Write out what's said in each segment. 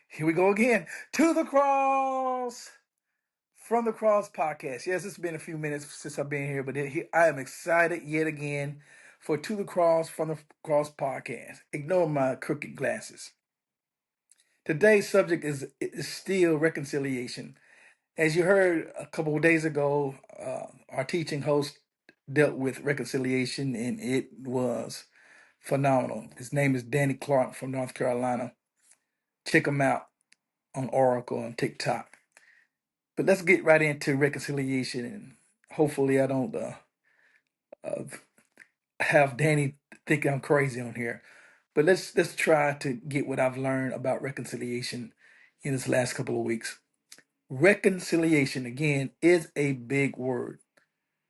Here we go again. To the Cross from the Cross podcast. Yes, it's been a few minutes since I've been here, but I am excited yet again for To the Cross from the Cross podcast. Ignore my crooked glasses. Today's subject is still reconciliation. As you heard a couple of days ago, our teaching host dealt with reconciliation, and it was phenomenal. His name is Danny Clark from North Carolina. Check him out on Oracle and TikTok. But let's get right into reconciliation, and hopefully, I don't uh, have Danny think I'm crazy on here. But let's try to get what I've learned about reconciliation in this last couple of weeks. Reconciliation again is a big word,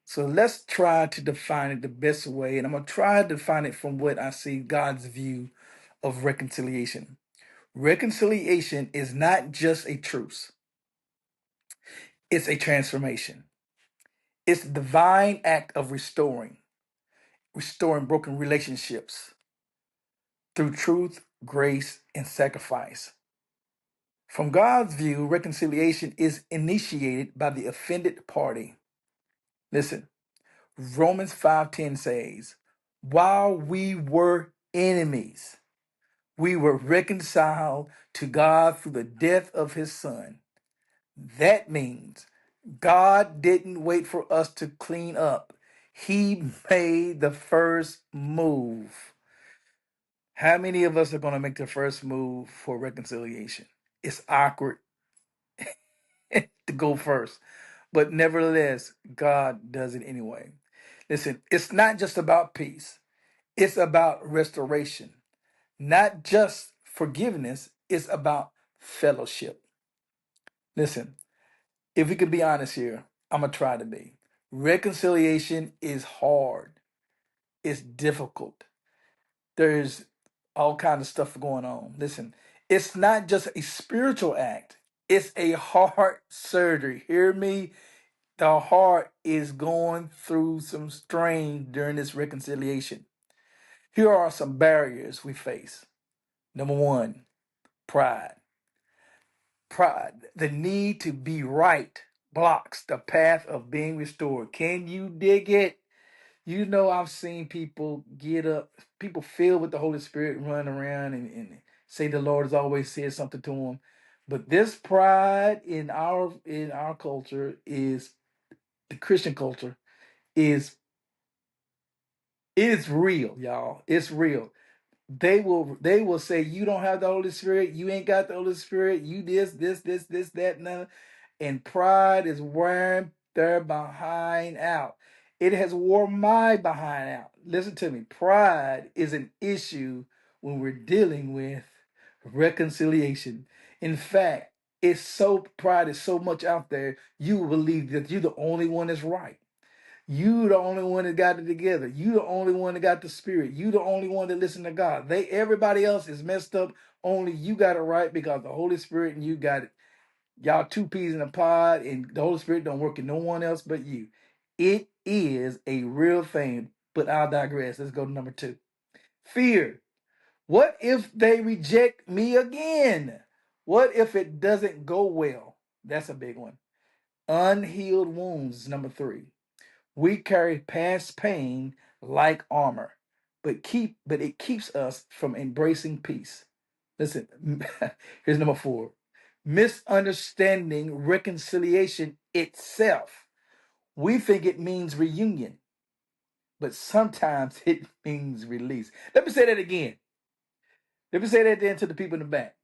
so let's try to define it the best way, and I'm gonna try to define it from what I see God's view of reconciliation. Reconciliation is not just a truce; it's a transformation. It's the divine act of restoring broken relationships through truth, grace, and sacrifice. From God's view, reconciliation is initiated by the offended party. Listen, Romans 5:10 says, "While we were enemies, we were reconciled to God through the death of his son." That means God didn't wait for us to clean up. He made the first move. How many of us are going to make the first move for reconciliation? It's awkward to go first, but nevertheless, God does it anyway. Listen, it's not just about peace, it's about restoration, not just forgiveness, it's about fellowship. Listen, if we could be honest here, I'm going to try to be. Reconciliation is hard, it's difficult. There's all kind of stuff going on. Listen, it's not just a spiritual act, it's a heart surgery. Hear me? The heart is going through some strain during this reconciliation. Here are some barriers we face. Number one, pride. Pride, the need to be right, blocks the path of being restored. Can you dig it? You know, I've seen people get up, people filled with the Holy Spirit run around and say the Lord has always said something to them. But this pride in our culture is the Christian culture is it is real, y'all. It's real. They will say you don't have the Holy Spirit, you ain't got the Holy Spirit, you this, that, none. And pride is wearing their behind out. It has worn my behind out. Listen to me. Pride is an issue when we're dealing with reconciliation. In fact, pride is so much out there, you will believe that you're the only one that's right. You the only one that got it together. You the only one that got the spirit. You the only one that listen to God. Everybody else is messed up. Only you got it right because the Holy Spirit and you got it. Y'all two peas in a pod, and the Holy Spirit don't work in no one else but you. It is a real thing, but I'll digress. Let's go to number two. Fear. What if they reject me again? What if it doesn't go well? That's a big one. Unhealed wounds, number three. We carry past pain like armor, but it keeps us from embracing peace. Listen, here's number four. Misunderstanding reconciliation itself. We think it means reunion, but sometimes it means release. Let me say that again. Let me say that again to the people in the back.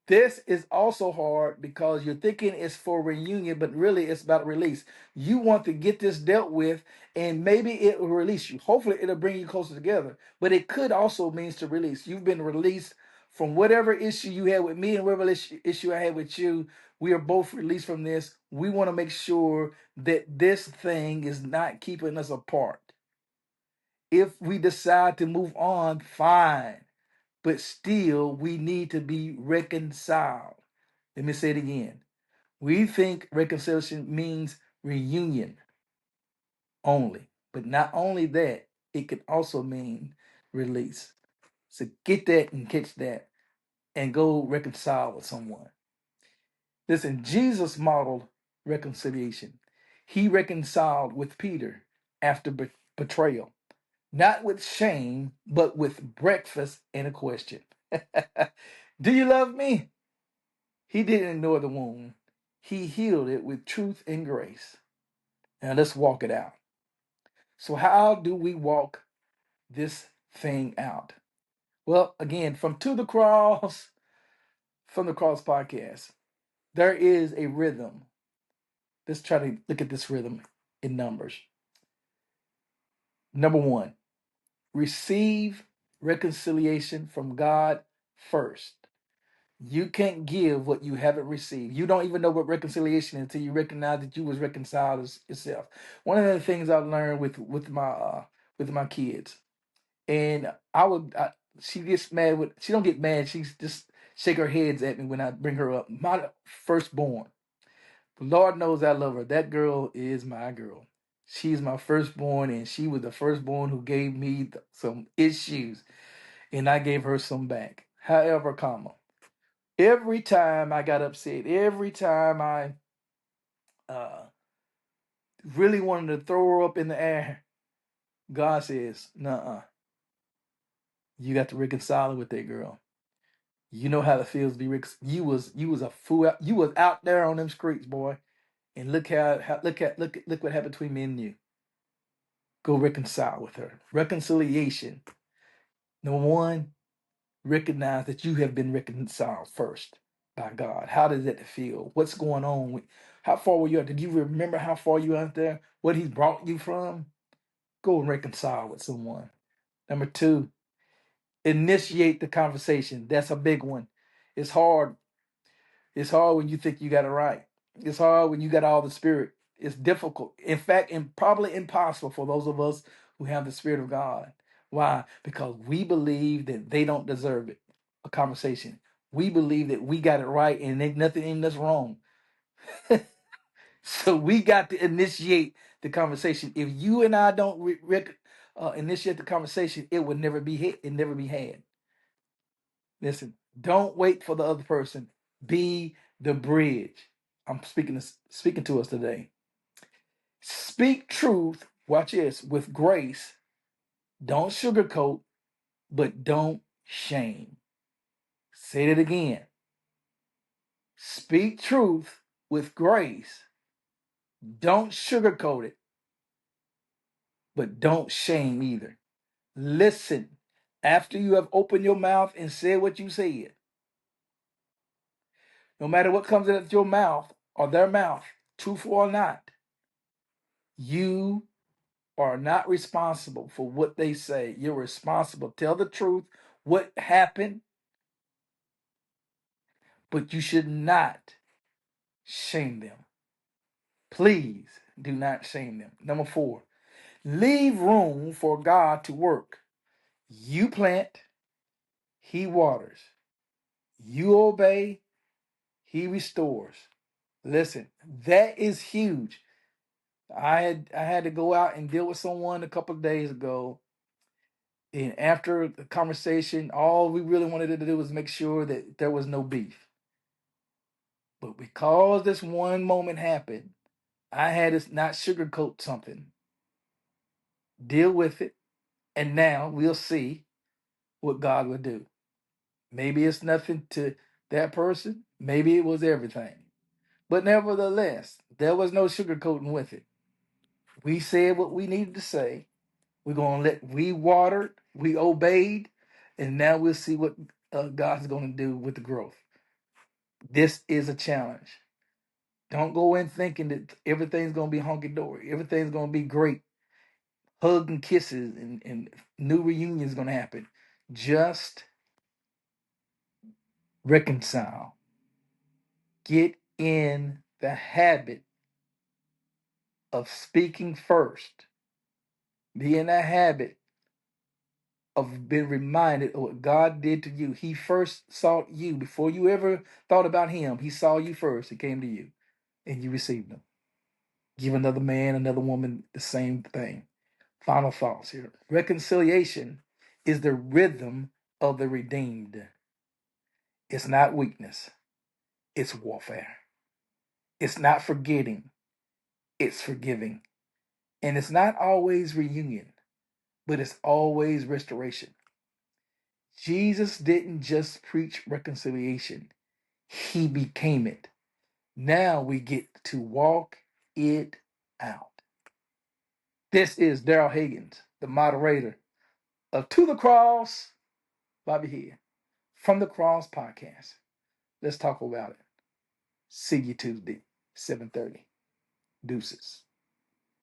This is also hard because you're thinking it's for reunion, but really it's about release. You want to get this dealt with, and maybe it will release you. Hopefully, it'll bring you closer together. But it could also means to release. You've been released from whatever issue you had with me and whatever issue I had with you. We are both released from this. We want to make sure that this thing is not keeping us apart. If we decide to move on, fine, but still we need to be reconciled. Let me say it again. We think reconciliation means reunion only, but not only that, it can also mean release. So get that and catch that. and go reconcile with someone. Listen, Jesus modeled reconciliation. He reconciled with Peter after betrayal, not with shame, but with breakfast and a question. Do you love me? He didn't ignore the wound. He healed it with truth and grace. Now let's walk it out. So, how do we walk this thing out? Well, again, from the cross podcast, there is a rhythm. Let's try to look at this rhythm in numbers. Number one, receive reconciliation from God first. You can't give what you haven't received. You don't even know what reconciliation is until you recognize that you was reconciled yourself. One of the things I've learned with my kids, and she gets mad with she don't get mad. She's just shake her heads at me when I bring her up. My firstborn. The Lord knows I love her. That girl is my girl. She's my firstborn, and she was the firstborn who gave me some issues, and I gave her some back. However, every time I got upset, every time I uh, really wanted to throw her up in the air, God says, "Nuh-uh, you got to reconcile with that girl. You know how it feels to be you was a fool. You was out there on them streets, boy, and look what happened between me and you. Go reconcile with her. Reconciliation. Number one, recognize that you have been reconciled first by God. How does that feel? What's going on? How far were you out? Did you remember how far you out there? What He brought you from? Go and reconcile with someone. Number two, initiate the conversation. That's a big one. It's hard. It's hard when you think you got it right. It's hard when you got all the spirit. It's difficult. In fact, and probably impossible for those of us who have the Spirit of God. Why? Because we believe that they don't deserve it. A conversation. We believe that we got it right and ain't nothing in us wrong. So we got to initiate the conversation. If you and I don't initiate the conversation, it would never be hit. It never be had. Listen, don't wait for the other person. Be the bridge. I'm speaking to us today. Speak truth, watch this, with grace. Don't sugarcoat, but don't shame. Say it again. Speak truth with grace. Don't sugarcoat it, but don't shame either. Listen. After you have opened your mouth and said what you said, no matter what comes out of your mouth or their mouth, truthful or not, you are not responsible for what they say. You're responsible. Tell the truth, what happened, but you should not shame them. Please do not shame them. Number four, leave room for God to work. You plant, He waters. You obey, He restores. Listen, that is huge. I had to go out and deal with someone a couple of days ago. And after the conversation, all we really wanted to do was make sure that there was no beef. But because this one moment happened, I had to not sugarcoat something, deal with it, and now we'll see what God will do. Maybe it's nothing to that person, maybe it was everything. But nevertheless, there was no sugarcoating with it. We said what we needed to say. We watered, we obeyed, and now we'll see what God's going to do with the growth. This is a challenge. Don't go in thinking that everything's going to be honky dory. Everything's going to be great. Hugs and kisses and new reunions going to happen. Just reconcile. Get in the habit of speaking first. Be in the habit of being reminded of what God did to you. He first sought you before you ever thought about Him. He saw you first. He came to you and you received Him. Give another man, another woman the same thing. Final thoughts here. Reconciliation is the rhythm of the redeemed. It's not weakness, it's warfare. It's not forgetting, it's forgiving. And it's not always reunion, but it's always restoration. Jesus didn't just preach reconciliation, he became it. Now we get to walk it out. This is Daryl Higgins, the moderator of To the Cross, Bobby here, from the Cross Podcast. Let's talk about it. See you Tuesday, 7:30. Deuces.